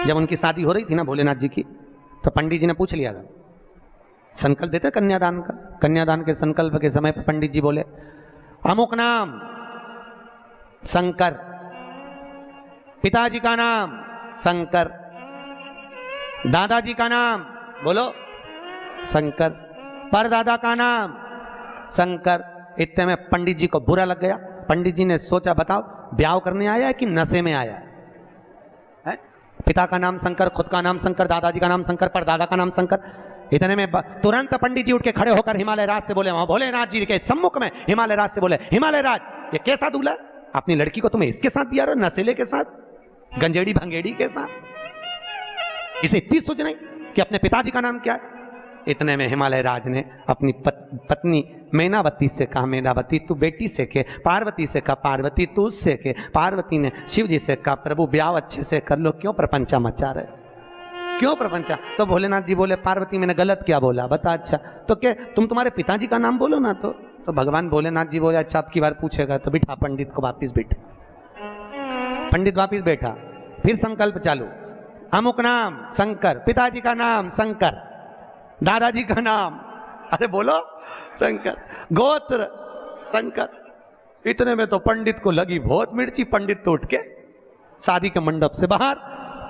जब उनकी शादी हो रही थी ना भोलेनाथ जी की, तो पंडित जी ने पूछ लिया था, संकल्प देते कन्यादान का। कन्यादान के संकल्प के समय पर पंडित जी बोले अमुक नाम शंकर, पिताजी का नाम शंकर, दादाजी का नाम बोलो शंकर, परदादा का नाम शंकर। इतने में पंडित जी को बुरा लग गया। पंडित जी ने सोचा बताओ ब्याह करने आया है कि नशे में आया है? पिता का नाम शंकर, खुद का नाम शंकर, दादाजी का नाम शंकर, परदादा का नाम शंकर। इतने में तुरंत पंडित जी उठ के खड़े होकर हिमालय राज से बोले, वहां भोलेनाथ जी के सम्मुख में हिमालय राज से बोले, हिमालय राज ये कैसा दूल्हा, अपनी लड़की को तुम्हें इसके साथ बिया रहे हो, नशेले के साथ, गंजेड़ी भंगेड़ी के साथ, इसे इतनी सोच नहीं कि अपने पिताजी का नाम क्या है। इतने में हिमालय राज ने अपनी पत्नी मैनावती से कहा, मैनावती तू बेटी से के, पार्वती से कहा, पार्वती तू उससे के। पार्वती ने शिव जी से कहा, प्रभु ब्याह अच्छे से कर लो, क्यों प्रपंचा मचा रहे, क्यों प्रपंचा। तो भोलेनाथ जी बोले, पार्वती मैंने गलत क्या बोला बता। अच्छा तो क्या तुम्हारे पिताजी का नाम बोलो ना। तो भगवान भोलेनाथ जी बोले, अच्छा अब की बार पूछेगा तो बिठा पंडित को वापिस बैठा। पंडित वापिस बैठा, फिर संकल्प चालू, अमुक नाम शंकर, पिताजी का नाम शंकर, दादाजी का नाम अरे बोलो शंकर, गोत्र शंकर। इतने में तो पंडित को लगी बहुत मिर्ची। पंडित तो उठ के शादी के मंडप से बाहर,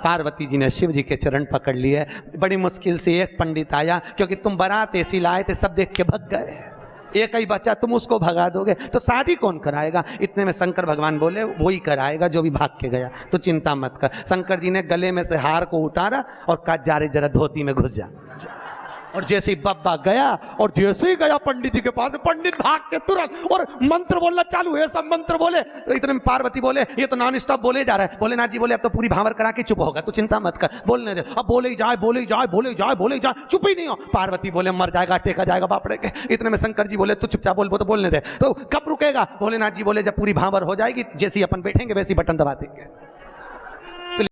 पार्वती जी ने शिव जी के चरण पकड़ लिए। बड़ी मुश्किल से एक पंडित आया, क्योंकि तुम बारात ऐसी लाए थे सब देख के भग गए, एक ही बच्चा, तुम उसको भगा दोगे तो शादी कौन कराएगा। इतने में शंकर भगवान बोले, वही कराएगा जो भी भाग के गया, तो चिंता मत कर। शंकर जी ने गले में से हार को उतारा और कहा जा रे जरा धोती में घुस जा। और जैसे ही बब्बा गया, और जैसे ही गया पंडित जी के पास, पंडित भाग के तुरंत और मंत्र बोलना चालू हुए, सब मंत्र बोले। तो इतने में पार्वती बोले, ये तो नॉन स्टॉप बोले जा रहा है। भोलेनाथ जी बोले, अब तो पूरी भावर करा के चुप होगा, तू चिंता मत कर, बोलने दे। अब बोले ही जाए, बोले ही जाए, बोले ही जाए, बोले ही जाए, चुप ही नहीं हो। पार्वती बोले, मर जाएगा, टेका जाएगा बापड़े के। इतने में शंकर जी बोले, तू चुपचाप बोल, वो तो बोलने दे। तो कब रुकेगा। भोलेनाथ जी बोले, जब पूरी भावर हो जाएगी, जैसी अपन बैठेंगे वैसी बटन दबा देंगे।